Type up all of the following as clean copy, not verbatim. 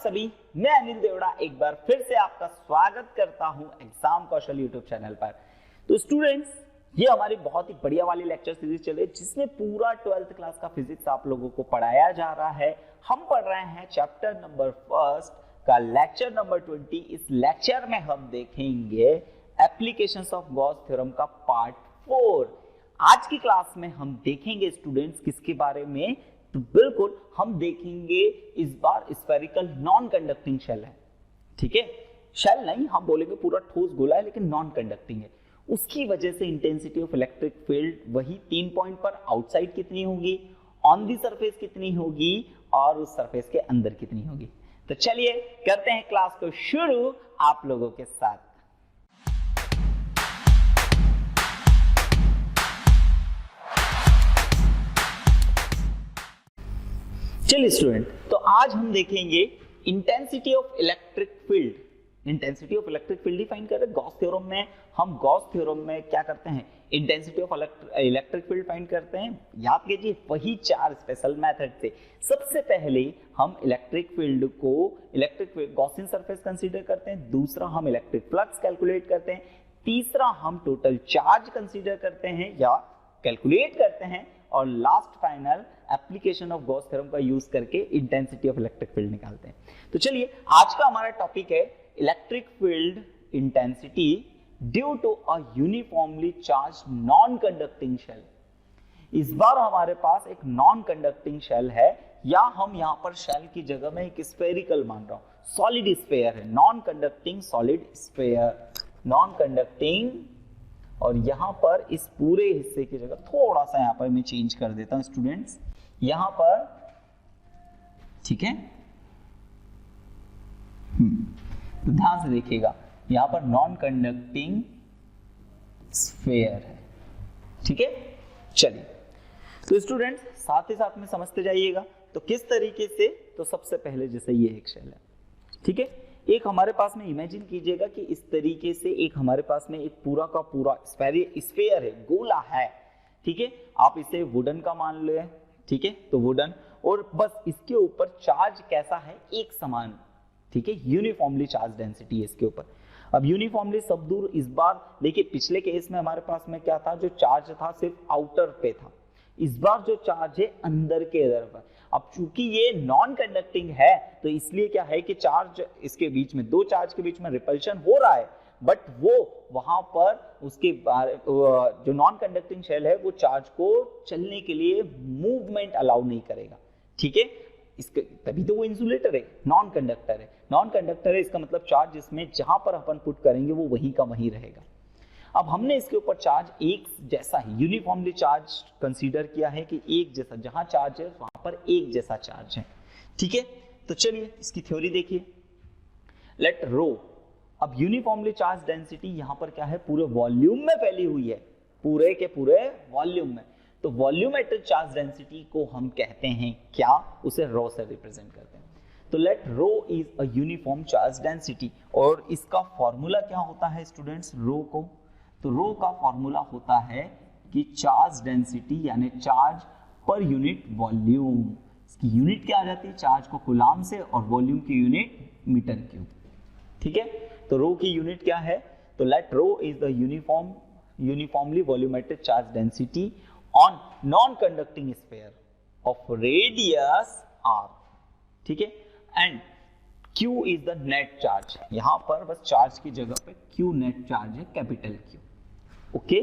सभी, मैं अनिल देवड़ा एक बार फिर से आपका स्वागत करता हूं एग्जाम कौशल यूट्यूब चैनल पर। तो स्टूडेंट्स, ये हमारी बहुत ही बढ़िया वाली लेक्चर सीरीज चल रही है जिसमें पूरा 12th क्लास का फिजिक्स आप लोगों को पढ़ाया जा रहा है। हम पढ़ रहे हैं चैप्टर नंबर 1 का लेक्चर नंबर 20। इस लेक्चर में हम देखेंगे एप्लीकेशंस ऑफ गॉस थ्योरम का पार्ट 4। आज की क्लास में हम देखेंगे स्टूडेंट्स किसके बारे में, तो बिल्कुल हम देखेंगे इस बार स्फेरिकल नॉन कंडक्टिंग शेल है। ठीक है, शेल नहीं, हम बोलेंगे पूरा ठोस गोला है लेकिन नॉन कंडक्टिंग है। उसकी वजह से इंटेंसिटी ऑफ इलेक्ट्रिक फील्ड वही 3 पॉइंट पर आउटसाइड कितनी होगी, ऑन दी सरफेस कितनी होगी और उस सरफेस के अंदर कितनी होगी। तो चलिए करते हैं क्लास को शुरू आप लोगों के साथ। चलिए स्टूडेंट, तो आज हम देखेंगे intensity of electric field. Intensity of electric field define कर रहे हैं गॉस थ्योरम में। हम गॉस थ्योरम में क्या करते हैं, intensity of electric field find करते हैं। याद कीजिए वही 4 स्पेशल मेथड से। सबसे पहले हम इलेक्ट्रिक फील्ड को गॉसियन सरफेस कंसीडर करते हैं, दूसरा हम इलेक्ट्रिक फ्लक्स कैलकुलेट करते हैं, तीसरा हम टोटल चार्ज कंसीडर करते हैं या कैलकुलेट करते हैं, और last final application of Gauss theorem का यूज करके इंटेंसिटी ऑफ इलेक्ट्रिक फील्ड निकालते हैं। तो चलिए आज का हमारा टॉपिक है electric field intensity due to a uniformly charged non conducting shell. इस बार हमारे पास एक नॉन कंडक्टिंग शेल है, या हम यहां पर शेल की जगह में एक स्फेरिकल मान रहा हूं, सॉलिड स्फीयर है, non conducting solid sphere, non conducting. और यहां पर इस पूरे हिस्से की जगह थोड़ा सा यहां पर मैं चेंज कर देता हूं स्टूडेंट्स, यहां पर, ठीक है, तो ध्यान से देखिएगा यहां पर नॉन कंडक्टिंग स्फीयर है। ठीक है, चलिए तो स्टूडेंट्स साथ ही साथ में समझते जाइएगा। तो किस तरीके से, तो सबसे पहले जैसे ये एक शेल है, ठीक है, एक हमारे पास में इमेजिन कीजिएगा कि इस तरीके से एक हमारे पास में एक पूरा का पूरा स्फीयर है, गोला है। ठीक है, आप इसे वुडन का मान ले, ठीक है, तो वुडन, और बस इसके ऊपर चार्ज कैसा है, एक समान, ठीक है, यूनिफॉर्मली चार्ज डेंसिटी है इसके ऊपर। अब यूनिफॉर्मली सब दूर, इस बार देखिए पिछले केस में हमारे पास में क्या था, जो चार्ज था सिर्फ आउटर पे था, इस बार जो चार्ज है अंदर के तरफ है। अब चूंकि ये नॉन कंडक्टिंग है तो इसलिए क्या है कि चार्ज इसके बीच में, दो चार्ज के बीच में रिपल्शन हो रहा है, बट वो वहां पर उसके जो नॉन कंडक्टिंग शेल है वो चार्ज को चलने के लिए मूवमेंट अलाउ नहीं करेगा। ठीक है, इसके तभी तो वो इंसुलेटर है, नॉन कंडक्टर है। नॉन कंडक्टर है इसका मतलब चार्ज इसमें जहां पर अपन पुट करेंगे वो वहीं का वहीं रहेगा। अब हमने इसके ऊपर चार्ज एक जैसा ही यूनिफॉर्मली चार्ज कंसीडर किया है कि एक जैसा, जहां चार्ज है वहां पर एक जैसा चार्ज है। ठीक है, तो चलिए इसकी थ्योरी देखिए। लेट रो, अब यूनिफॉर्मली चार्ज डेंसिटी यहां पर क्या है, पूरे वॉल्यूम में फैली हुई है, पूरे के पूरे वॉल्यूम में। तो वॉल्यूमेट्रिक चार्ज डेंसिटी को हम कहते हैं क्या, उसे रो से रिप्रेजेंट करते हैं। तो let rho is a uniform charge density, और इसका फॉर्मूला क्या होता है स्टूडेंट्स, रो को, तो रो का फॉर्मूला होता है कि चार्ज डेंसिटी यानी चार्ज पर यूनिट वॉल्यूम। इसकी यूनिट क्या आ जाती है, चार्ज को कूलाम से, और वॉल्यूम की यूनिट मीटर क्यूब। ठीक है, तो रो की यूनिट क्या है, तो let rho is the uniformly volumetric charge density on non conducting sphere of radius r। ठीक है, and Q is the net charge, यहां पर बस चार्ज की जगह पे Q नेट चार्ज है, कैपिटल Q। ओके,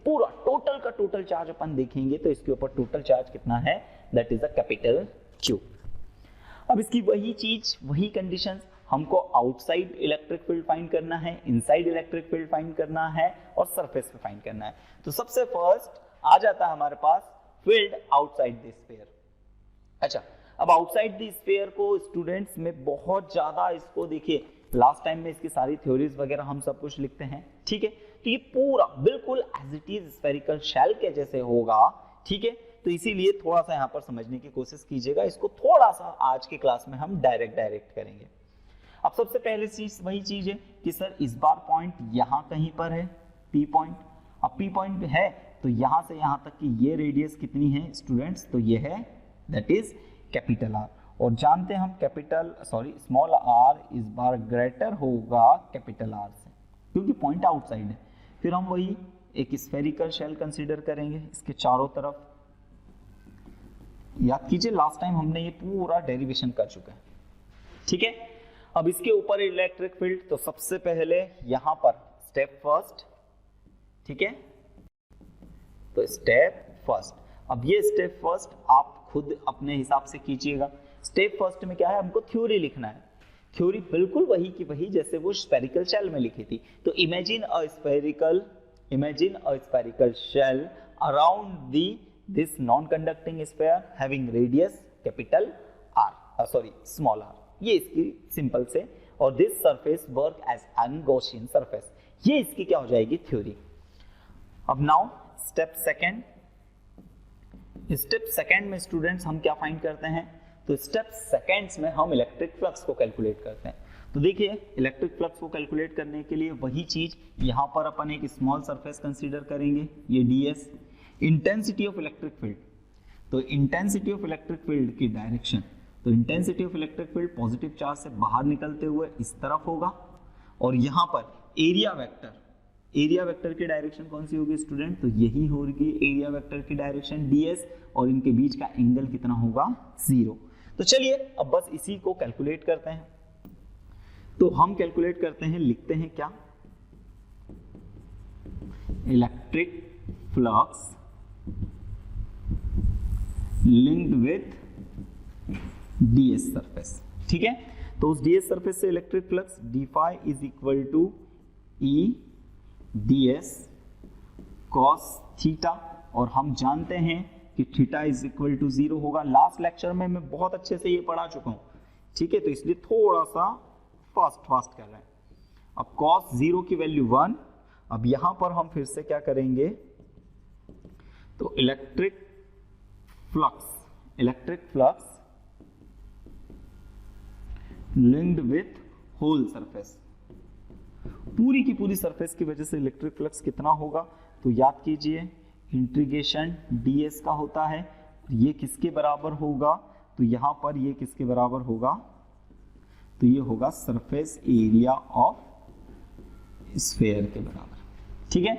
पूरा टोटल का टोटल चार्ज अपन देखेंगे तो इसके ऊपर टोटल चार्ज कितना है, that is a capital Q। अब इसकी वही चीज, वही कंडीशंस, हमको आउटसाइड इलेक्ट्रिक फील्ड फाइंड करना है, इनसाइड इलेक्ट्रिक फील्ड फाइंड करना है, और सरफेस पे फाइंड करना है। तो सबसे फर्स्ट आ जाता है हमारे पास फील्ड आउटसाइड द स्फीयर। अच्छा, अब आउटसाइड द स्फीयर को स्टूडेंट्स में बहुत ज्यादा, इसको देखिए लास्ट टाइम में इसकी सारी थ्योरीज वगैरह हम सब कुछ लिखते हैं। ठीक है, तो ये पूरा बिल्कुल as it is spherical shell के जैसे होगा। ठीक है, तो इसीलिए थोड़ा सा यहां पर समझने की कोशिश कीजिएगा, इसको थोड़ा सा आज की क्लास में हम डायरेक्ट करेंगे। अब सबसे पहले चीज वही चीज है कि सर इस बार पॉइंट यहां कहीं पर है, पी पॉइंट। अब पी पॉइंट है तो यहां से यहां तक की ये रेडियस कितनी है स्टूडेंट्स, तो ये है दैट इज कैपिटल आर। और जानते हैं हम स्मॉल आर इस बार ग्रेटर होगा कैपिटल आर से, क्योंकि पॉइंट आउटसाइड है। फिर हम वही एक स्फेरिकल शेल कंसीडर करेंगे इसके चारों तरफ। याद कीजिए लास्ट टाइम हमने ये पूरा डेरिवेशन कर चुका है, ठीक है। अब इसके ऊपर इलेक्ट्रिक फील्ड, तो सबसे पहले यहां पर स्टेप फर्स्ट, ठीक है, तो स्टेप फर्स्ट। अब ये स्टेप फर्स्ट आप खुद अपने हिसाब से कीजिएगा। स्टेप फर्स्ट में क्या है, हमको थ्योरी लिखना है। थ्योरी बिल्कुल वही की वही जैसे वो स्फेरिकल शेल में लिखी थी। तो imagine a spherical shell around this non-conducting sphere having radius capital R, small r, ये इसकी सिंपल से, और this surface work as an Gaussian surface, ये इसकी क्या हो जाएगी थ्योरी। अब नाउ स्टेप सेकंड में स्टूडेंट्स हम क्या फाइंड करते हैं, तो स्टेप सेकंड्स में हम इलेक्ट्रिक फ्लक्स को कैलकुलेट करते हैं। तो देखिए इलेक्ट्रिक फ्लक्स को कैलकुलेट करने के लिए वही चीज, यहां पर अपन एक स्मॉल सरफेस कंसीडर करेंगे, ये ds। Intensity of electric field, तो इंटेंसिटी ऑफ इलेक्ट्रिक फील्ड की डायरेक्शन, तो intensity of electric field positive charge से बाहर निकलते हुए इस तरफ होगा, और यहां पर एरिया वेक्टर की डायरेक्शन कौन सी होगी स्टूडेंट, तो यही होगी एरिया वेक्टर की डायरेक्शन ds, और इनके बीच का एंगल कितना होगा 0। तो चलिए अब बस इसी को कैलकुलेट करते हैं। तो हम कैलकुलेट करते हैं, लिखते हैं क्या, electric flux linked with ds surface, ठीक है। तो उस ds सरफेस से electric flux d phi is equal to E ds cos theta, और हम जानते हैं कि थीटा इज इक्वल टू 0 होगा। लास्ट लेक्चर में मैं बहुत अच्छे से ये पढ़ा चुका हूं, ठीक है, तो इसलिए थोड़ा सा फास्ट कर रहे हैं। अब cos 0 की वैल्यू 1। अब यहां पर हम फिर से क्या करेंगे, तो electric flux linked with whole surface, पूरी की पूरी सरफेस की वजह से इलेक्ट्रिक फ्लक्स कितना होगा, तो याद कीजिए इंटीग्रेशन ds का होता है। ये किसके बराबर होगा, तो यहां पर ये किसके बराबर होगा, तो ये होगा सरफेस एरिया ऑफ स्फीयर के बराबर, ठीक है।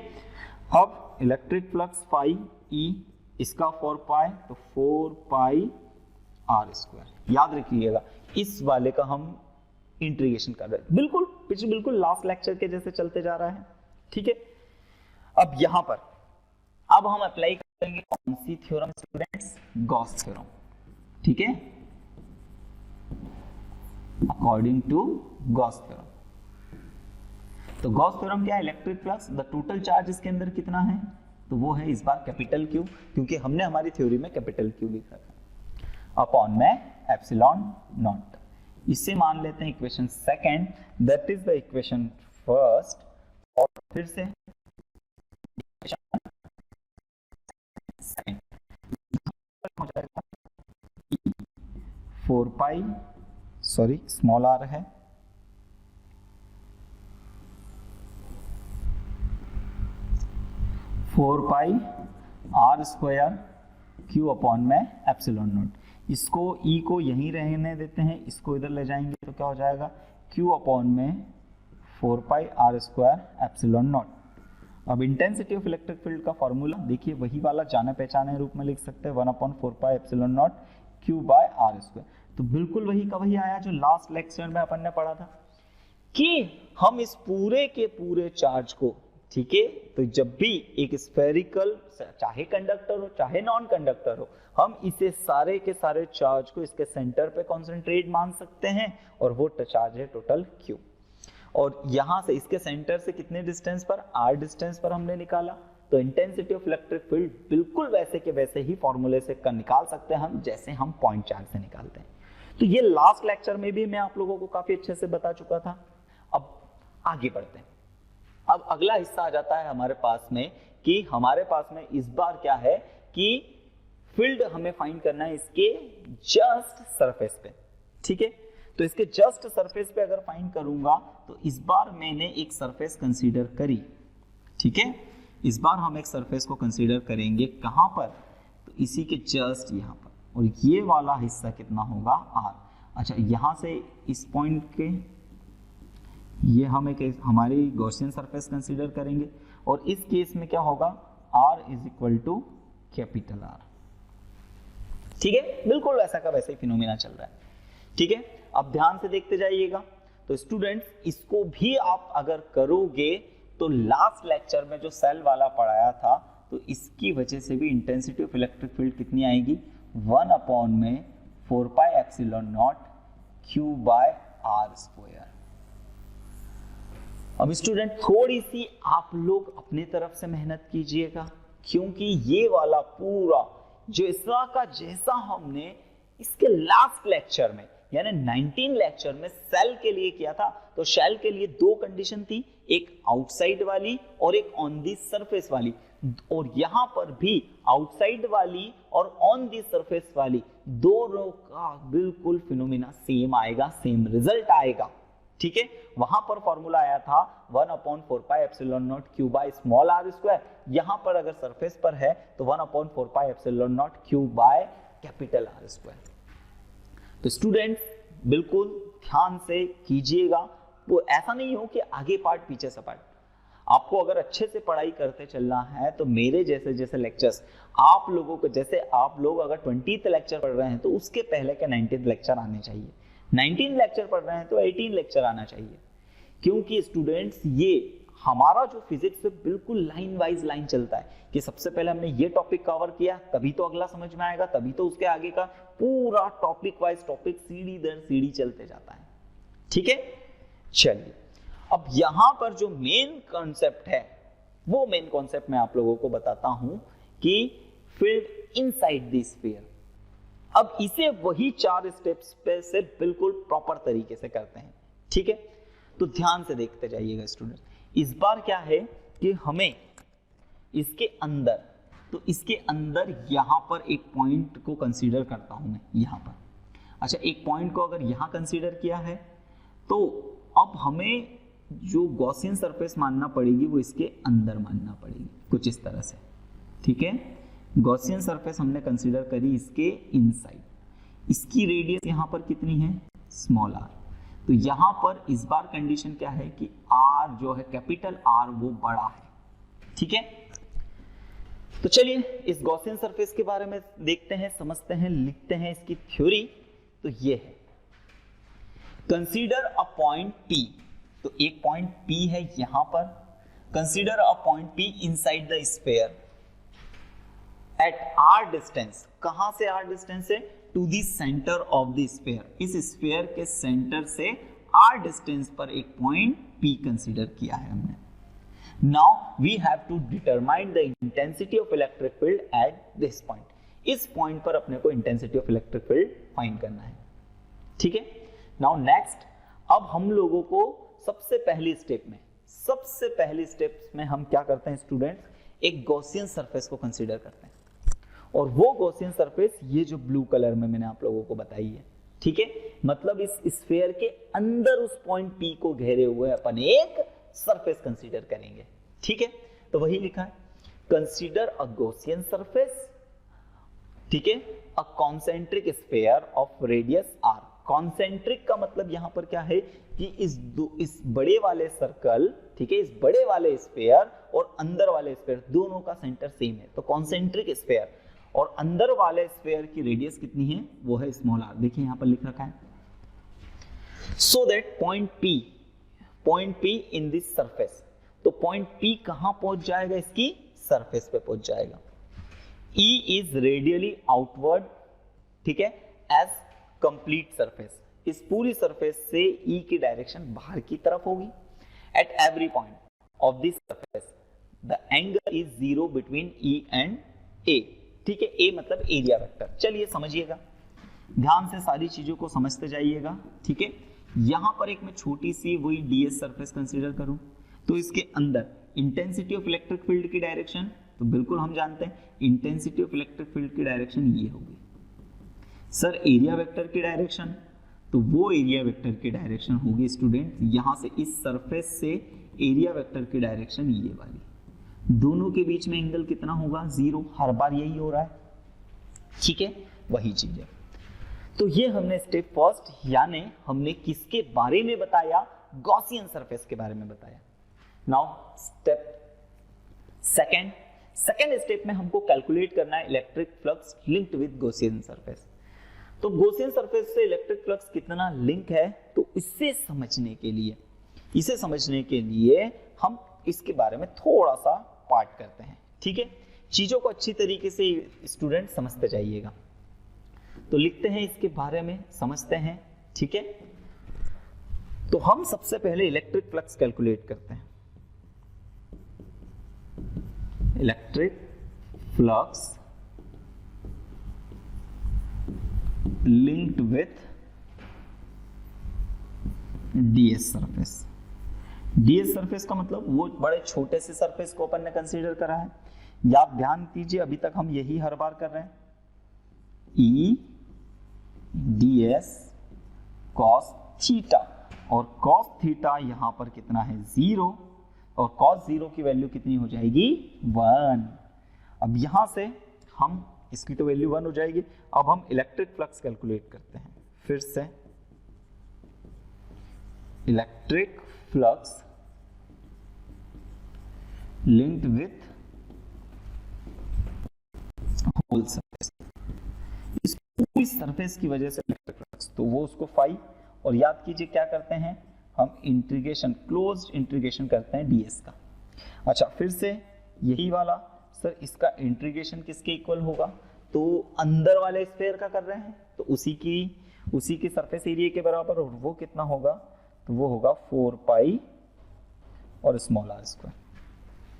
अब इलेक्ट्रिक फ्लक्स फाई E, इसका 4 पाई, तो 4 पाई r²। याद रखिएगा इस वाले का हम इंटीग्रेशन कर रहे हैं, बिल्कुल लास्ट लेक्चर के जैसे चलते जा रहा है, ठीक है। अब यहां पर अब हम अप्लाई करेंगे कौन सी थ्योरम स्टूडेंट्स, गॉस थ्योरम, ठीक है, अकॉर्डिंग टू गॉस थ्योरम। तो गॉस थ्योरम क्या है, electric flux, the total charge इसके अंदर कितना है, तो वो है इस बार कैपिटल Q, क्योंकि हमने हमारी थ्योरी में कैपिटल Q लिखा था, अपॉन में एप्सिलॉन नॉट। इससे मान लेते हैं equation second, that is the equation first, और फिर से हो जाएगा 4 पाई, स्मॉल r है, 4 पाई r² Q अपॉन में एप्सिलॉन नॉट। इसको E को यहीं रहने देते हैं, इसको इधर ले जाएंगे तो क्या हो जाएगा, Q अपॉन में 4 पाई r² एप्सिलॉन नॉट। अब इंटेंसिटी ऑफ इलेक्ट्रिक फील्ड का फॉर्मूला देखिए वही वाला जाने पहचाने रूप में लिख सकते हैं, 1/4 पाई एप्सिलॉन नॉट Q/r²। तो बिल्कुल वही का वही आया जो लास्ट लेक्चर में अपन ने पढ़ा था, कि हम इस पूरे के पूरे चार्ज को, ठीक है, तो जब भी एक स्फेरिकल, चाहे कंडक्टर हो चाहे नॉन कंडक्टर हो, हम इसे सारे के सारे चार्ज को इसके सेंटर पे कॉन्सेंट्रेट मान सकते हैं, और वो चार्ज है टोटल Q। और यहां से इसके सेंटर से कितने डिस्टेंस पर, r डिस्टेंस पर हमने निकाला, तो इंटेंसिटी ऑफ इलेक्ट्रिक फील्ड बिल्कुल वैसे के वैसे ही फॉर्मूले से निकाल सकते हैं हम, जैसे हम पॉइंट चार्ज से निकालते हैं। तो ये लास्ट लेक्चर में भी मैं आप लोगों को काफी अच्छे से बता चुका था। अब आगे बढ़ते हैं। अब अगला हिस्सा आ जाता है हमारे पास में, कि हमारे पास में इस बार क्या है कि फील्ड हमें फाइंड करना है इसके जस्ट सरफेस पे, ठीक है। तो इसके जस्ट सरफेस पे अगर फाइंड करूंगा, तो इस बार मैंने एक सरफेस कंसीडर करी, ठीक है। इस बार हम एक सरफेस को कंसीडर करेंगे कहां पर, तो इसी के जस्ट यहां पर, और ये वाला हिस्सा कितना होगा r। अच्छा, यहां से इस पॉइंट के ये हम एक हमारी गॉसियन सरफेस कंसीडर करेंगे और इस केस में क्या होगा, r is equal to capital R। ठीक है, बिल्कुल वैसा का वैसा ही फिनोमेना चल रहा है। ठीक है, अब ध्यान से देखते जाइएगा। तो स्टूडेंट्स, इसको भी आप अगर करोगे तो लास्ट लेक्चर में जो सेल वाला पढ़ाया था, तो इसकी वजह से भी इंटेंसिटी ऑफ इलेक्ट्रिक फील्ड कितनी आएगी, 1/4πε0 Q/r²। अब स्टूडेंट थोड़ी सी आप लोग अपने तरफ से मेहनत कीजिएगा, क्योंकि ये वाला पूरा जो इसका का जैसा हमने इसके लास्ट लेक्चर में यानी 19 लेक्चर में सेल के लिए किया था, तो सेल के लिए दो कंडीशन थी, एक आउटसाइड वाली और एक ऑन दी सरफेस वाली। और यहां पर भी आउटसाइड वाली और ऑन दी सरफेस वाली दोनों का बिल्कुल फिनोमेना सेम आएगा, सेम रिजल्ट आएगा। ठीक है, वहां पर फॉर्मूला आया था 1/4πε0 Q/r²। यहां पर अगर सरफेस पर है तो 1/4πε0 Q/R²। तो स्टूडेंट्स बिल्कुल ध्यान से कीजिएगा, वो ऐसा नहीं हो कि आगे पार्ट पीछे से पार्ट। आपको अगर अच्छे से पढ़ाई करते चलना है तो मेरे जैसे जैसे लेक्चर्स आप लोगों को, जैसे आप लोग अगर 20th लेक्चर पढ़ रहे हैं तो उसके पहले के 19th लेक्चर आने चाहिए, 19 लेक्चर पढ़ रहे हैं तो 18 लेक्चर आना चाहिए। क्योंकि स्टूडेंट्स ये हमारा जो फिजिक्स है बिल्कुल लाइन वाइज लाइन चलता है कि सबसे पहले हमने ये टॉपिक कवर किया, तभी तो अगला समझ में आएगा, तभी तो उसके आगे का पूरा टॉपिक वाइज टॉपिक सीढ़ी दर सीढ़ी चलते जाता है। ठीक है, चलिए अब यहां पर जो मेन कॉन्सेप्ट है वो मेन कॉन्सेप्ट मैं आप लोगों को बताता हूं कि फील्ड इनसाइड द स्फीयर। अब इसे वही 4 स्टेप्स पे से बिल्कुल प्रॉपर तरीके से करते हैं। ठीक है, तो ध्यान से देखते जाइएगा स्टूडेंट। इस बार क्या है कि हमें इसके अंदर, तो इसके अंदर यहां पर एक पॉइंट को कंसीडर करता हूं मैं यहां पर। अच्छा, एक पॉइंट को अगर यहां कंसीडर किया है तो अब हमें जो गॉसियन सरफेस मानना पड़ेगी वो इसके अंदर मानना पड़ेगी, कुछ इस तरह से। ठीक है, गॉसियन सरफेस हमने कंसीडर करी इसके इनसाइड, इसकी रेडियस यहां पर कितनी है, स्मॉल r। तो यहां पर इस बार कंडीशन क्या है कि r जो है कैपिटल R वो बड़ा है। ठीक है, तो चलिए इस गॉसियन सरफेस के बारे में देखते हैं, समझते हैं, लिखते हैं इसकी थ्योरी। तो ये है, कंसीडर अ पॉइंट P। तो एक पॉइंट P है यहां पर, consider a point P inside the sphere at r distance. कहां से r डिस्टेंस है, to the centre of the sphere. इस स्फीयर के सेंटर से r डिस्टेंस पर एक पॉइंट P कंसीडर किया है हमने। Now we have to determine the intensity of electric field at this point. इस पॉइंट पर अपने को intensity of electric field find करना है। ठीक है, नाउ नेक्स्ट, अब हम लोगों को सबसे पहली स्टेप में हम क्या करते हैं स्टूडेंट्स, एक गॉसियन सरफेस को कंसीडर करते हैं। और वो गॉसियन सरफेस ये जो ब्लू कलर में मैंने आप लोगों को बताई है। ठीक है, मतलब इस स्फीयर के अंदर उस पॉइंट P को घेरे हुए अपन एक सरफेस कंसीडर करेंगे। ठीक है, तो वही लिखा है, कंसीडर अ गॉसियन सरफेस। ठीक है, a concentric sphere of radius r। Concentric का मतलब यहां पर क्या है कि इस बड़े वाले सर्कल, ठीक है, इस बड़े वाले स्फीयर और अंदर वाले स्फीयर दोनों का सेंटर सेम है, तो कॉन्सेंट्रिक स्फीयर। और अंदर वाले स्फीयर की रेडियस कितनी है, वो है स्मॉल r। देखिए यहां पर लिख रखा है, so that point P in this surface. तो पॉइंट P कहां पहुंच जाएगा, इसकी सरफेस पे पहुंच जाएगा। E इज रेडियली आउटवर्ड, ठीक है, एज कंप्लीट सरफेस। इस पूरी सरफेस से E की डायरेक्शन बाहर की तरफ होगी। At every point of this surface the angle is 0 between E and A। ठीक है, A मतलब एरिया वेक्टर। चलिए समझिएगा, ध्यान से सारी चीजों को समझते जाइएगा। ठीक है, यहां पर एक मैं छोटी सी वही ds सरफेस कंसीडर करूं, तो इसके अंदर इंटेंसिटी ऑफ इलेक्ट्रिक फील्ड की डायरेक्शन, तो बिल्कुल हम जानते हैं इंटेंसिटी ऑफ इलेक्ट्रिक फील्ड की डायरेक्शन ये होगी। सर एरिया वेक्टर की डायरेक्शन, तो वो एरिया वेक्टर की डायरेक्शन होगी स्टूडेंट यहां से, इस सरफेस से एरिया वेक्टर की डायरेक्शन ये वाली। दोनों के बीच में एंगल कितना होगा, 0। हर बार यही हो रहा है। ठीक है, वही चीज है। तो ये हमने स्टेप फर्स्ट यानी हमने किसके बारे में बताया, गॉसियन सरफेस के बारे में बताया। नाउ स्टेप सेकंड स्टेप में हमको कैलकुलेट करना है electric flux linked with Gaussian surface. तो गॉसियन सरफेस से इलेक्ट्रिक फ्लक्स कितना लिंक है, तो इसे समझने के लिए हम इसके बारे में थोड़ा सा पार्ट करते हैं, ठीक है। चीजों को अच्छी तरीके से स्टूडेंट समझते जाइएगा। तो लिखते हैं इसके बारे में, समझते हैं, ठीक है। तो हम सबसे पहले इलेक्ट्रिक फ्लक्स कैलकुलेट करते हैं। Electric flux linked with DS surface. DS surface का मतलब वो बड़े छोटे से सरफेस को अपन ने कंसीडर करा है। या आप ध्यान दीजिए, अभी तक हम यही हर बार कर रहे हैं, ई ds cos थीटा, और cos थीटा यहां पर कितना है 0, और cos 0 की वैल्यू कितनी हो जाएगी 1। अब यहां से हम इसकी तो वैल्यू 1 हो जाएगी। अब हम इलेक्ट्रिक फ्लक्स कैलकुलेट करते हैं। फिर से electric flux linked with whole surface, इस पूरी सरफेस की वजह से इलेक्ट्रिक फ्लक्स, तो वो उसको फाई, और याद कीजिए क्या करते हैं हम, इंटीग्रेशन, क्लोज्ड इंटीग्रेशन करते हैं डीएस का। अच्छा, फिर से यही वाला सर, इसका इंटीग्रेशन किसके इक्वल होगा, तो अंदर वाले स्फीयर का कर रहे हैं, तो उसी की सरफेस एरिया के बराबर, और वो कितना होगा, तो वो होगा 4 पाई और स्मॉल आर स्क्वायर,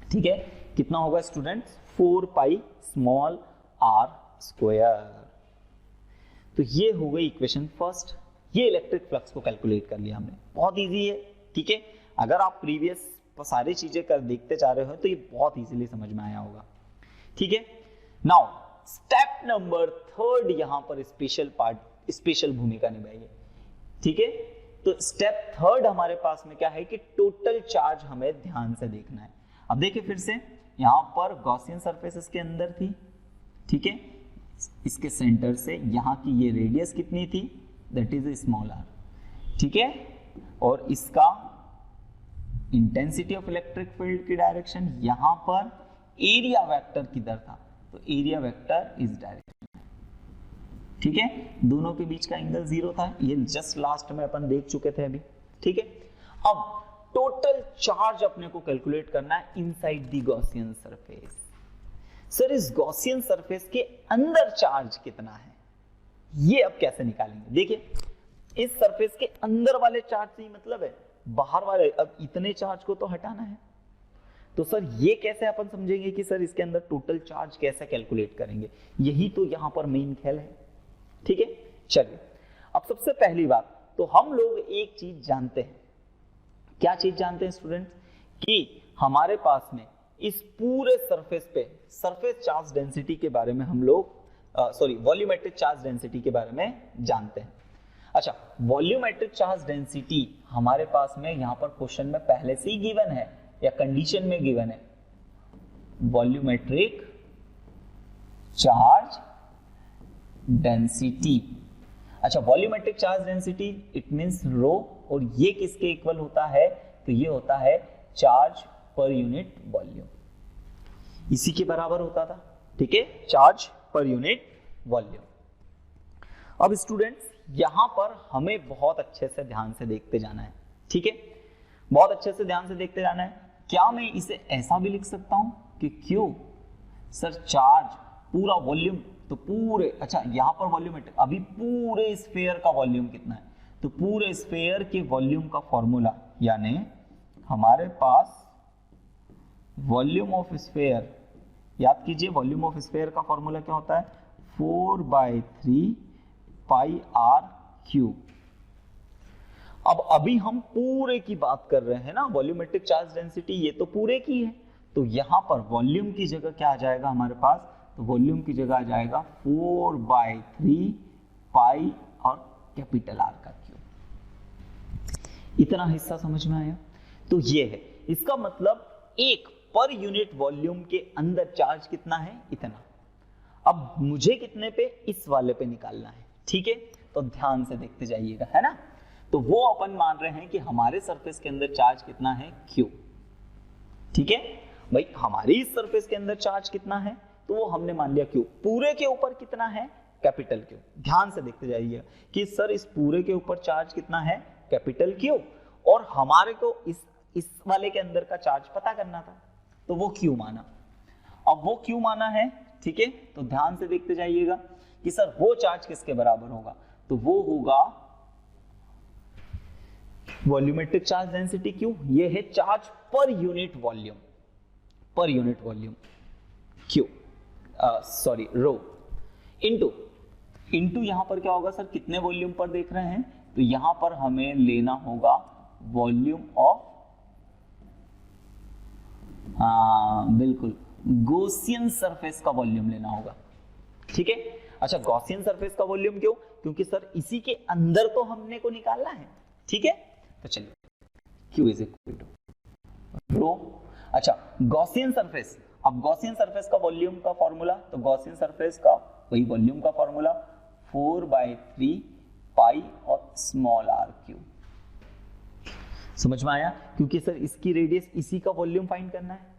ठीक है। कितना होगा students, 4 pi small r square. तो ये हो गई इक्वेशन फर्स्ट। ये इलेक्ट्रिक फ्लक्स को कैलकुलेट कर लिया हमने, बहुत इजी है, ठीक है। अगर आप प्रीवियस सारी चीजें कर देखते जा रहे हो तो ये बहुत इजीली समझ में आया होगा, ठीक है। नाउ स्टेप नंबर 3 यहां पर स्पेशल भूमिका निभाइए, ठीक है। तो स्टेप 3 हमारे पास में क्या है कि टोटल चार्ज हमें ध्यान से देखना है। अब देखिए फिर से, यहां पर गॉसियन सरफेस इसके अंदर थी, ठीक है। इसके सेंटर से यहां की ये रेडियस कितनी थी, दैट इज स्मॉल आर, ठीक है। और इसका इंटेंसिटी ऑफ इलेक्ट्रिक फील्ड की डायरेक्शन यहां पर एरिया वेक्टर किधर था, तो एरिया वेक्टर इस डायरेक्शन में, ठीक है। दोनों के बीच का एंगल 0 था, ये जस्ट लास्ट में अपन देख चुके थे अभी, ठीक है। अब टोटल चार्ज अपने को कैलकुलेट करना है inside the Gaussian surface. Sir, इस गॉसियन सरफेस के अंदर चार्ज कितना है, ये अब कैसे निकालेंगे। देखिए, इस सरफेस के अंदर वाले चार्ज से ही मतलब है, बाहर वाले अब इतने चार्ज को तो हटाना है। तो सर ये कैसे अपन समझेंगे कि सर इसके अंदर टोटल चार्ज कैसे कैलकुलेट करेंगे, यही तो यहां पर मेन खेल है, ठीक है। चलिए, अब सबसे पहली बात तो हम लोग एक चीज जानते हैं। क्या चीज जानते हैं स्टूडेंट्स, कि हमारे पास में इस पूरे सरफेस पे सरफेस चार्ज डेंसिटी के बारे में हम लोग वॉल्यूमेट्रिक चार्ज डेंसिटी के बारे में जानते हैं। अच्छा, वॉल्यूमेट्रिक चार्ज डेंसिटी हमारे पास में यहां पर क्वेश्चन में पहले से ही गिवन है या कंडीशन में गिवन है, वॉल्यूमेट्रिक चार्ज डेंसिटी। अच्छा, volumetric charge density it means rho, और ये किसके इक्वल होता है, तो ये होता है चार्ज पर यूनिट वॉल्यूम, इसी के बराबर होता था, ठीक है, चार्ज पर यूनिट वॉल्यूम। अब स्टूडेंट्स यहां पर हमें बहुत अच्छे से ध्यान से देखते जाना है, ठीक है, बहुत अच्छे से ध्यान से देखते जाना है। क्या मैं इसे ऐसा भी लिख सकता हूं कि क्यों सर चार्ज पूरा वॉल्यूम, तो पूरे, अच्छा यहां पर वॉल्यूमेट्रिक, अभी पूरे स्फीयर का वॉल्यूम कितना है, तो पूरे स्फीयर के वॉल्यूम का फॉर्मूला, यानी हमारे पास वॉल्यूम ऑफ स्फीयर, याद कीजिए वॉल्यूम ऑफ स्फीयर का फॉर्मूला क्या होता है, 4/3 पाई आर क्यूब। अब अभी हम पूरे की बात कर रहे हैं ना, वॉल्यूमेट्रिक चार्ज डेंसिटी ये तो पूरे की है, तो यहां पर वॉल्यूम की जगह क्या आ जाएगा हमारे पास, तो वॉल्यूम की जगह आ जाएगा 4/3 पाई और कैपिटल आर का क्यूब। इतना हिस्सा समझ में आया, तो ये है इसका मतलब, एक पर यूनिट वॉल्यूम के अंदर चार्ज कितना है, इतना। अब मुझे कितने पे, इस वाले पे निकालना है, ठीक है। तो ध्यान से देखते जाइएगा, है ना। तो वो अपन मान रहे हैं कि हमारे सरफेस के अंदर चार्ज कितना है, Q, ठीक है भाई। हमारी इस सरफेस के अंदर चार्ज कितना है, तो वो हमने मान लिया Q। पूरे के ऊपर कितना है, कैपिटल Q। ध्यान से देखते जाइए कि सर इस पूरे के ऊपर चार्ज कितना है, कैपिटल Q, और हमारे को इस वाले के अंदर का चार्ज पता करना था, तो वो Q माना। अब वो Q माना है, ठीक है। तो ध्यान से देखते जाइएगा कि सर वो चार्ज किसके बराबर होगा, तो वो होगा वॉल्यूमेट्रिक चार्ज डेंसिटी Q। ये है charge per unit volume, per unit volume Q, sorry rho, into यहां पर क्या होगा सर, कितने वॉल्यूम पर देख रहे हैं, तो यहां पर हमें लेना होगा वॉल्यूम ऑफ, बिल्कुल गॉसियन सरफेस का वॉल्यूम लेना होगा, ठीक है। अच्छा, गॉसियन सरफेस का वॉल्यूम क्यों, क्योंकि सर इसी के अंदर तो हमने को निकालना है, ठीक है। तो चलिए Q इज इक्वल टू रो। अच्छा, गॉसियन सरफेस, अब गॉसियन सरफेस का वॉल्यूम का फॉर्मूला, तो गॉसियन सरफेस का वही वॉल्यूम का फॉर्मूला 4/3 पाई और स्मॉल r क्यूब। समझ में आया, क्योंकि सर इसकी रेडियस इसी का वॉल्यूम फाइंड करना है,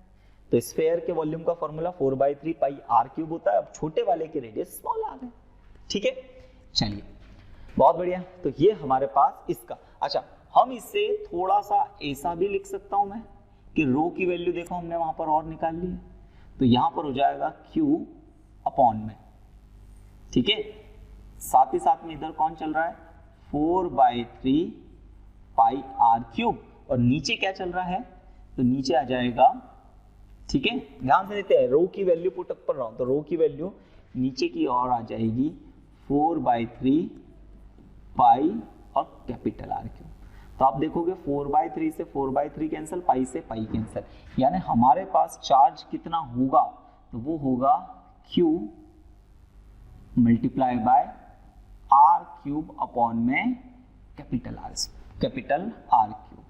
तो स्फेयर के वॉल्यूम का फॉर्मूला 4/3 पाई r क्यूब होता है। अब छोटे वाले की रेडियस स्मॉल r है, ठीक है। चलिए बहुत बढ़िया, तो ये हमारे पास इसका। अच्छा, हम इससे थोड़ा सा ऐसा भी लिख सकता हूं मैं कि रो की वैल्यू देखो हमने वहां पर और निकाल ली है, तो यहां पर हो जाएगा Q अपॉन में, ठीक है। साथ ही साथ में इधर कौन चल रहा है, 4/3 पाई r क्यूब, और नीचे क्या चल रहा है, तो नीचे आ जाएगा, ठीक है। ध्यान से देते हैं, रो की वैल्यू पुट अप कर रहा हूं, तो रो की वैल्यू नीचे की ओर आ जाएगी 4/3 पाई और कैपिटल R क्यूब। तो आप देखोगे 4/3 से 4/3 कैंसिल, पाई से पाई कैंसिल, यानी हमारे पास चार्ज कितना होगा, तो वो होगा Q multiply by R cube upon में capital R cube.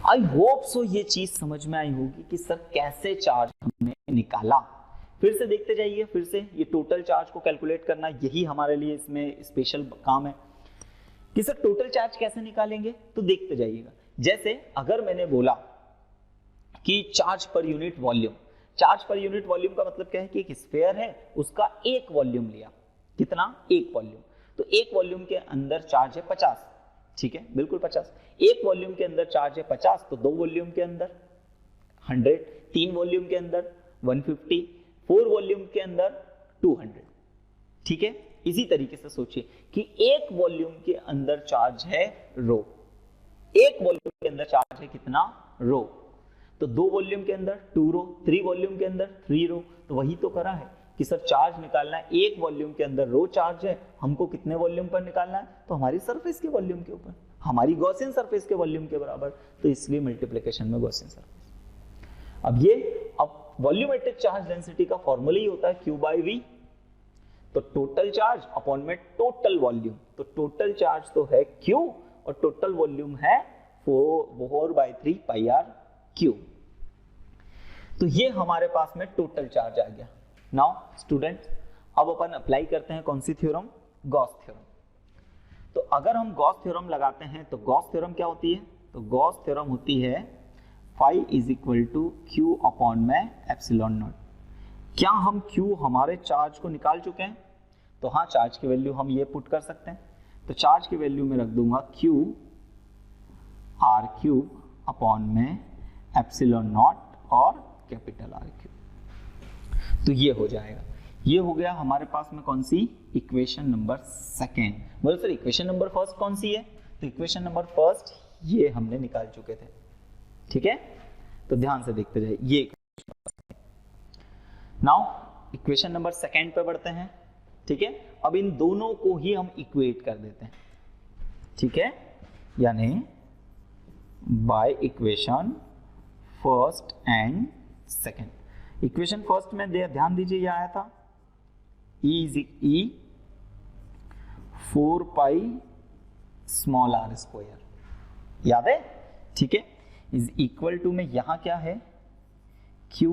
I hope so ये चीज समझ में आई होगी कि सर कैसे चार्ज हमने निकाला। फिर से देखते जाइए, फिर से ये टोटल चार्ज को कैलकुलेट करना, यही हमारे लिए इसमें स्पेशल काम है कि सर टोटल चार्ज कैसे निकालेंगे। तो देखते जाइएगा, जैसे अगर मैंने बोला कि charge per unit volume, charge per unit volume का मतलब क्या है कि एक स्फीयर है, उसका एक वॉल्यूम लिया, कितना, एक वॉल्यूम, तो एक वॉल्यूम के अंदर चार्ज है 50, ठीक है, बिल्कुल 50। एक वॉल्यूम के अंदर चार्ज है 50, तो दो वॉल्यूम के अंदर 100, तीन वॉल्यूम के अंदर 150, फोर वॉल्यूम के अंदर 200, ठीक है। इसी तरीके से सोचिए कि एक वॉल्यूम के अंदर चार्ज है रो, एक वॉल्यूम के अंदर चार्ज है कितना, रो, तो दो वॉल्यूम के अंदर 2 रो, 3 वॉल्यूम के अंदर 3 रो। तो वही तो करा है कि सर चार्ज निकालना है, एक वॉल्यूम के अंदर रो चार्ज है, हमको कितने वॉल्यूम पर निकालना है, तो हमारी सरफेस के वॉल्यूम के ऊपर, हमारी गॉसियन सरफेस के वॉल्यूम के बराबर, तो इसलिए मल्टीप्लिकेशन में गॉसियन सरफेस। अब वॉल्यूमेट्रिक चार्ज डेंसिटी का फॉर्मूला ही होता है Q/V, तो टोटल चार्ज अपॉन में टोटल वॉल्यूम, तो टोटल चार्ज तो है Q और टोटल वॉल्यूम है 4/3 पाई r क्यूब। तो ये हमारे पास में टोटल चार्ज आ गया। नाउ स्टूडेंट, अब अपन अप्लाई करते हैं कौन सी थ्योरम, गॉस थ्योरम। तो अगर हम गॉस थ्योरम लगाते हैं तो गॉस थ्योरम क्या होती है, तो गॉस थ्योरम होती है phi is equal to Q upon में एप्सिलॉन नॉट। क्या हम Q हमारे चार्ज को निकाल चुके हैं, तो हाँ, चार्ज की वैल्यू हम ये पुट कर सकते हैं, तो चार्ज की वैल्यू में रख दूंगा Q R क्यूब अपॉन में एप्सिलॉन नॉट और कैपिटल R क्यूब। तो ये हो जाएगा, ये हो गया हमारे पास में कौन सी, इक्वेशन नंबर सेकेंड। बोलो सर इक्वेशन नंबर फर्स्ट कौन सी है, तो इक्वेशन नंबर फर्स्ट ये हमने निकाल चुके थे, ठीक है। तो ध्यान से देखते जाइए, ये नाउ इक्वेशन नंबर सेकेंड पे बढ़ते हैं, ठीक है। अब इन दोनों को ही हम इक्वेट कर देते हैं, ठीक है, यानी by equation first and second. Equation first में ध्यान दीजिए, ये आया था E 4 pi small r square, याद है, ठीक है, इज इक्वल टू में यहां क्या है Q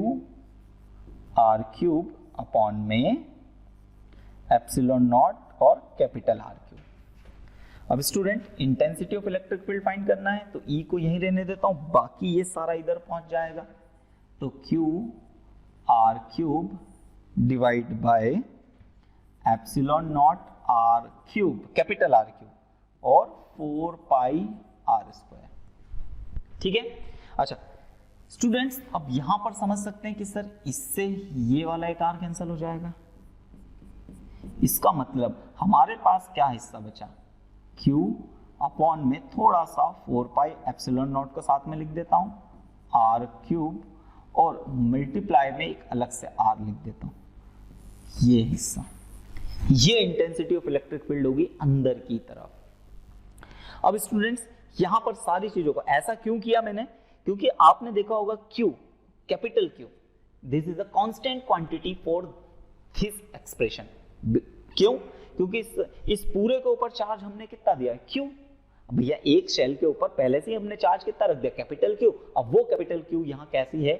आर क्यूब अपॉन में एप्सिलॉन नॉट और कैपिटल आर क्यूब। अब student intensity of electric field find करना है तो ई को यहीं रहने देता हूं, बाकी ये सारा इधर पहुंच जाएगा। तो Q r cube divide by epsilon naught r cube capital R cube और 4 पाई आर स्क्वायर। ठीक है। अच्छा स्टूडेंट्स, अब यहां पर समझ सकते हैं कि सर इससे ये वाला एक आर कैंसिल हो जाएगा। इसका मतलब हमारे पास क्या हिस्सा बचा, Q अपॉन में थोड़ा सा 4 पाई एप्सिलॉन नॉट को साथ में लिख देता हूं, आर क्यूब और मल्टीप्लाई में एक अलग से आर लिख देता हूं। ये हिस्सा, ये इंटेंसिटी ऑफ इलेक्ट्रिक फील्ड होगी अंदर की तरफ। अब स्टूडेंट्स यहां पर सारी चीजों को ऐसा क्यों किया मैंने, क्योंकि आपने देखा होगा Q, capital Q, this is a constant quantity for this expression. क्यों? क्योंकि इस पूरे के ऊपर चार्ज हमने कितना दिया है, Q। भैया एक शेल के ऊपर पहले से ही हमने चार्ज कितना रख दिया, कैपिटल Q। अब वो कैपिटल Q यहां कैसी है,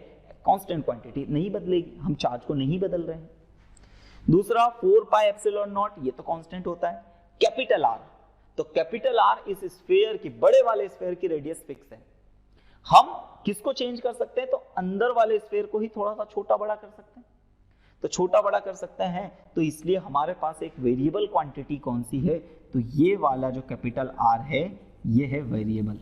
कांस्टेंट क्वांटिटी, नहीं बदलेगी, हम चार्ज को नहीं बदल रहे हैं। दूसरा 4 पाई एप्सिलॉन नॉट, ये तो कांस्टेंट होता है। कैपिटल R, तो कैपिटल R इस स्फीयर की, बड़े वाले स्फीयर की रेडियस फिक्स है। हम किसको चेंज कर सकते हैं, तो अंदर वाले स्फीयर को ही थोड़ा सा छोटा बड़ा कर सकते हैं। तो छोटा बड़ा कर सकते हैं, तो इसलिए हमारे पास एक वेरिएबल क्वांटिटी कौन सी है, तो ये वाला जो कैपिटल R है ये है वेरिएबल।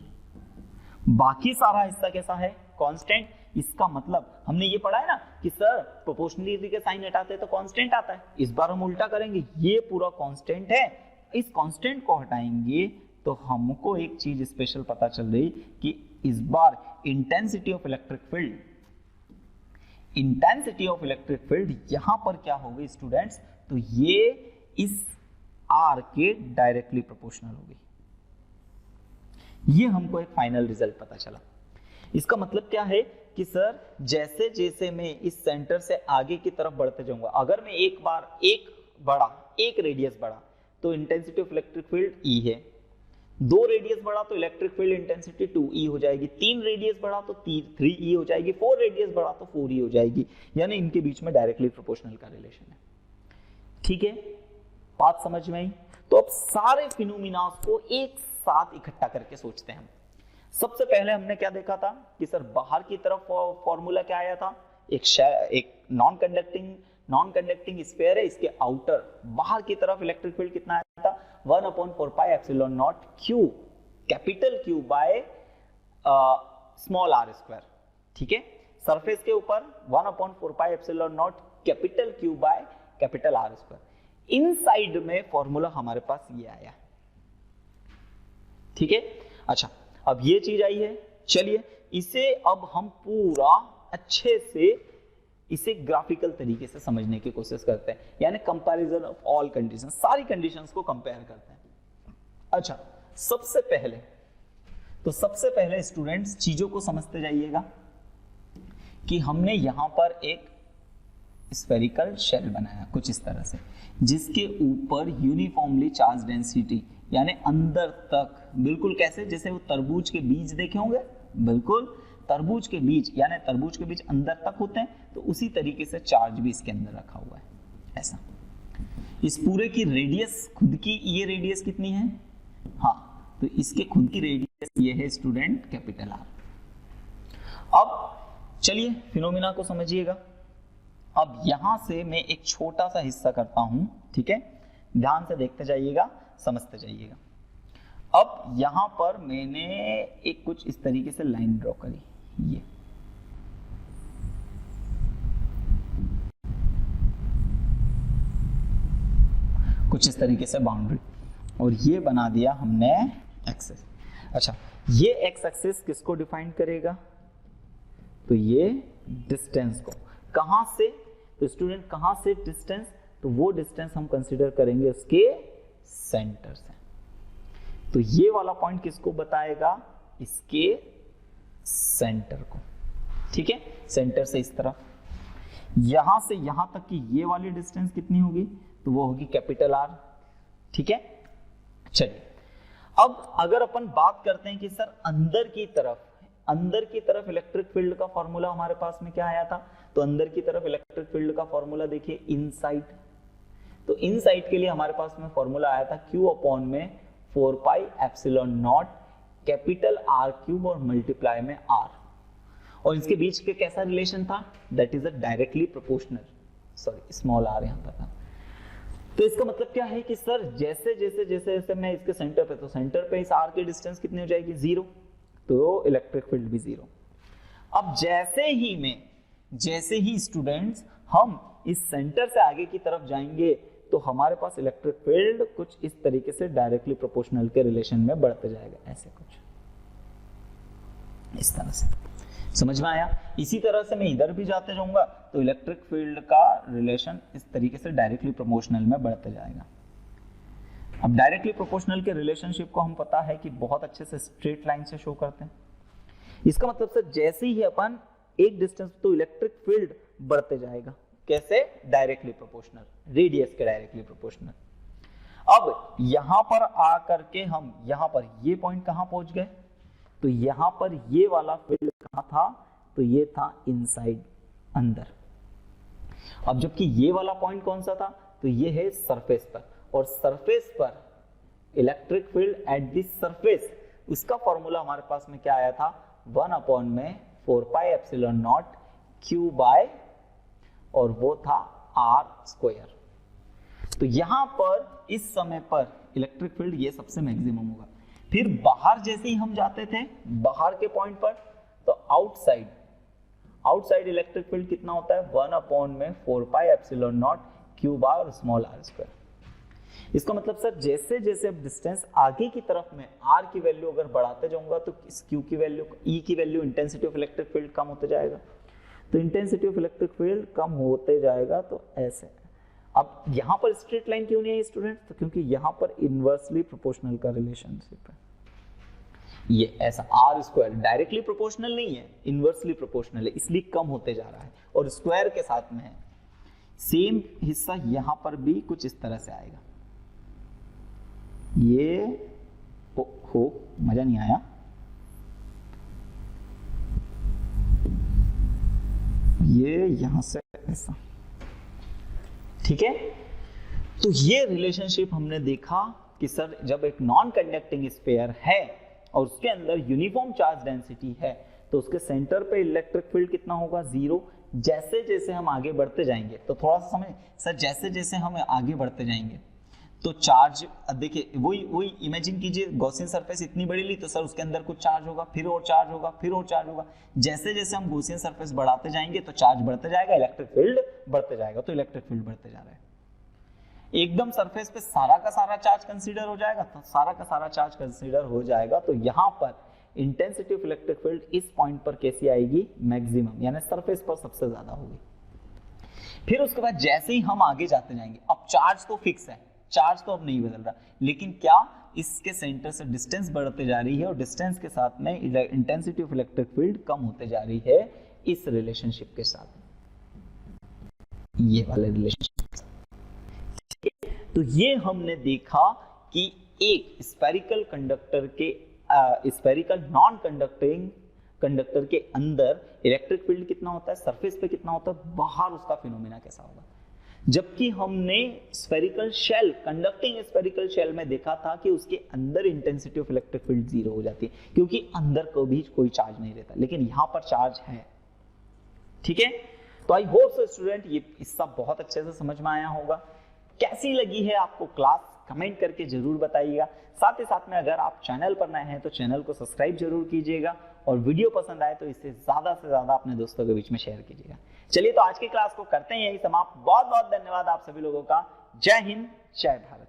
बाकी सारा हिस्सा कैसा है, कांस्टेंट। इसका मतलब हमने ये पढ़ा है ना कि सर प्रोपोर्शनलिटी के साइन हटाते हैं तो कांस्टेंट आता है। इस बार हम उल्टा करेंगे, ये पूरा कांस्टेंट है, इस कांस्टेंट को हटाएंगे तो हमको एक चीज स्पेशल पता चल रही कि इस बार intensity of electric field, intensity of electric field यहां पर क्या होगी स्टूडेंट्स, तो ये इस R के डायरेक्टली प्रोपोर्शनल होगी। ये हमको एक फाइनल रिजल्ट पता चला। इसका मतलब क्या है कि सर जैसे जैसे मैं इस सेंटर से आगे की तरफ बढ़ते जाऊंगा, अगर मैं एक बार एक रेडियस बढ़ा तो intensity of electric field E है, 2 रेडियस बढ़ा तो इलेक्ट्रिक फील्ड इंटेंसिटी 2E हो जाएगी, 3 रेडियस बढ़ा तो 3E हो जाएगी, 4 रेडियस बढ़ा तो 4E हो जाएगी। यानी इनके बीच में डायरेक्टली प्रोपोर्शनल का रिलेशन है। ठीक है, बात समझ में आई? तो अब सारे फिनोमिना को एक साथ इकट्ठा करके सोचते हैं हम। सबसे पहले हमने क्या देखा था कि सर बाहर की तरफ फॉर्मूला क्या आया था, एक नॉन कंडक्टिंग स्फीयर है, इसके आउटर बाहर की तरफ इलेक्ट्रिक फील्ड कितना आया था, 1/4 pi epsilon naught Q capital Q by small r square. ठीक है, सरफेस के ऊपर 1/4 pi epsilon naught capital Q by capital R square. Inside में फॉर्मूला हमारे पास ये आया। ठीक है, अच्छा अब ये चीज आई है, चलिए इसे अब हम पूरा अच्छे से इसे ग्राफिकल तरीके से समझने की कोशिश करते हैं, यानी कंपैरिजन ऑफ ऑल कंडीशंस, सारी कंडीशंस को कंपेयर करते हैं। अच्छा सबसे पहले स्टूडेंट्स चीजों को समझते जाइएगा कि हमने यहां पर एक स्फेरिकल शेल बनाया कुछ इस तरह से, जिसके ऊपर यूनिफॉर्मली चार्ज डेंसिटी, यानी अंदर तक, बिल्कुल कैसे, जैसे वो तरबूज के बीज देखे होंगे, बिल्कुल तरबूज के बीज, यानी तरबूज के बीज अंदर तक होते हैं, तो उसी तरीके से चार्ज भी इसके अंदर रखा हुआ है ऐसा। इस पूरे की रेडियस खुद की, ये रेडियस कितनी है, हाँ तो इसके खुद की रेडियस ये है स्टूडेंट कैपिटल R। अब चलिए फिनोमिना को समझिएगा। अब यहां से मैं एक छोटा सा हिस्सा करता हूं, ठीक है, ध्यान से देखते जाइएगा, समझते जाइएगा। अब यहां पर मैंने एक कुछ इस तरीके से लाइन ड्रॉ करी, ये कुछ इस तरीके से बाउंड्री, और ये बना दिया हमने एक्सेस। अच्छा ये एक्स एक्सिस किसको डिफाइन करेगा, तो ये डिस्टेंस को, कहां से, तो स्टूडेंट कहां से डिस्टेंस, तो वो डिस्टेंस हम कंसीडर करेंगे उसके सेंटर से। तो ये वाला पॉइंट किसको बताएगा, इसके सेंटर को। ठीक है, सेंटर से इस तरफ, यहां से यहां तक की ये वाली डिस्टेंस कितनी होगी, तो वो होगी कैपिटल R। ठीक है, चलिए अब अगर अपन बात करते हैं कि सर अंदर की तरफ अंदर की तरफ इलेक्ट्रिक फील्ड का फॉर्मूला हमारे पास में क्या आया था, तो अंदर की तरफ इलेक्ट्रिक फील्ड का फॉर्मूला देखिए इनसाइड, तो इनसाइड के लिए हमारे पास में फॉर्मूला आया था Q अपॉन में 4 pi epsilon naught capital R cube और मल्टीप्लाई में R, और इसके बीच के कैसा रिलेशन था, that is a directly proportional, sorry small r यहां पर था। तो इसका मतलब क्या है कि सर जैसे जैसे जैसे जैसे मैं इसके सेंटर पे, तो सेंटर पे इस r की डिस्टेंस कितनी हो जाएगी 0, तो इलेक्ट्रिक फील्ड भी 0। अब जैसे ही स्टूडेंट्स हम इस सेंटर से आगे की तरफ जाएंगे तो हमारे पास इलेक्ट्रिक फील्ड कुछ इस तरीके से डायरेक्टली प्रोपोर्शनल के रिलेशन में बढ़ते जाएगा, ऐसे कुछ इस तरह से, समझ में आया। इसी तरह से मैं इधर भी जाते जाऊंगा तो इलेक्ट्रिक फील्ड का रिलेशन इस तरीके से डायरेक्टली प्रोपोर्शनल में बढ़ते जाएगा। अब डायरेक्टली प्रोपोर्शनल के रिलेशनशिप को हम पता है कि बहुत अच्छे से स्ट्रेट लाइन से शो करते हैं। इसका मतलब सर जैसे ही अपन एक डिस्टेंस, तो इलेक्ट्रिक फील्ड बढ़ते जाएगा, कैसे, डायरेक्टली प्रोपोर्शनल, रेडियस के डायरेक्टली प्रोपोर्शनल। अब यहां पर आकर के हम यहां पर ये पॉइंट कहां पहुंच गए, तो यहां पर ये वाला फील्ड कहां था, तो ये था इनसाइड, अंदर। अब जबकि ये वाला पॉइंट कौन सा था, तो ये है सरफेस पर, और सरफेस पर electric field at this surface, उसका फॉर्मूला हमारे पास में क्या आया था, 1 अपॉन में 4 pi epsilon naught Q by, और वो था आर स्क्वायर। तो यहां पर इस समय पर इलेक्ट्रिक फील्ड ये सबसे मैक्सिमम होगा। फिर बाहर जैसे ही हम जाते थे बाहर के पॉइंट पर, तो आउटसाइड इलेक्ट्रिक फील्ड कितना होता है, 1 अपॉन में 4 pi epsilon naught Q by और स्मॉल आर स्क्वायर। इसका मतलब सर जैसे जैसे डिस्टेंस आगे की तरफ में r की वैल्यू अगर बढ़ाते जाऊंगा तो इस q की वैल्यू, E की value, intensity of electric field कम होते जाएगा, तो इंटेंसिटी ऑफ इलेक्ट्रिक फील्ड कम होते जाएगा, तो ऐसे। अब यहां पर स्ट्रेट लाइन क्यों नहीं है स्टूडेंट, तो क्योंकि यहां पर इनवर्सली प्रोपोर्शनल का रिलेशनशिप है, ये ऐसा आर स्क्वायर डायरेक्टली प्रोपोर्शनल नहीं है, इनवर्सली प्रोपोर्शनल है, इसलिए कम होते जा रहा है और स्क्वायर के साथ में है। सेम हिस्सा यहां पर भी कुछ इस तरह से आएगा, ये हो मजा नहीं आया, ये यहां से ऐसा, ठीक है। तो ये रिलेशनशिप हमने देखा कि सर जब एक नॉन कंडक्टिंग स्फीयर है और उसके अंदर यूनिफॉर्म चार्ज डेंसिटी है तो उसके सेंटर पे इलेक्ट्रिक फील्ड कितना होगा, 0। जैसे जैसे हम आगे बढ़ते जाएंगे, तो थोड़ा सा समझ सर, जैसे जैसे हम आगे बढ़ते जाएंगे तो चार्ज, देखिए वही इमेजिन कीजिए, गॉसियन सरफेस इतनी बड़ी ली तो सर उसके अंदर कुछ चार्ज होगा, फिर और चार्ज होगा, फिर और चार्ज होगा। जैसे जैसे हम गॉसियन सरफेस बढ़ाते जाएंगे तो चार्ज बढ़ते जाएगा, इलेक्ट्रिक फील्ड बढ़ते जाएगा, तो इलेक्ट्रिक फील्ड बढ़ते जा रहा है। एकदम सरफेस पे सारा का सारा चार्ज कंसीडर हो जाएगा, तो सारा का सारा चार्ज कंसीडर हो जाएगा, तो यहाँ पर इंटेंसिटी ऑफ इलेक्ट्रिक फील्ड इस पॉइंट पर कैसी आएगी, मैक्सिमम, यानी सरफेस पर सबसे ज्यादा होगी। फिर उसके बाद जैसे ही हम आगे जाते जाएंगे, अब चार्ज तो फिक्स है, चार्ज तो अब नहीं बदल रहा, लेकिन क्या इसके सेंटर से डिस्टेंस बढ़ते जा रही है और डिस्टेंस के साथ में इंटेंसिटी ऑफ इलेक्ट्रिक फील्ड कम होते जा रही है इस रिलेशनशिप के साथ, ये वाले रिलेशनशिप। तो ये हमने देखा कि एक स्फेरिकल कंडक्टर के स्फेरिकल नॉन कंडक्टिंग कंडक्टर के अंदर इलेक्ट्रिक फील्ड कितना होता है, सरफेस पे कितना होता है, बाहर उसका फिनोमेना कैसा होगा। जबकि हमने spherical shell, conducting spherical shell में देखा था कि उसके अंदर इंटेंसिटी ऑफ इलेक्ट्रिक फील्ड 0 हो जाती है, क्योंकि अंदर कभी कोई चार्ज नहीं रहता, लेकिन यहां पर चार्ज है, ठीक है। तो आई होप सो स्टूडेंट ये हिस्सा बहुत अच्छे से समझ में आया होगा। कैसी लगी है आपको क्लास, कमेंट करके जरूर बताइएगा। साथ ही साथ में अगर आप चैनल पर नए हैं तो चैनल को सब्सक्राइब जरूर कीजिएगा, और वीडियो पसंद आए तो इसे ज्यादा से ज्यादा अपने दोस्तों के बीच में शेयर कीजिएगा। चलिए तो आज की क्लास को करते हैं यही समाप्त। बहुत बहुत धन्यवाद आप सभी लोगों का। जय हिंद, जय भारत।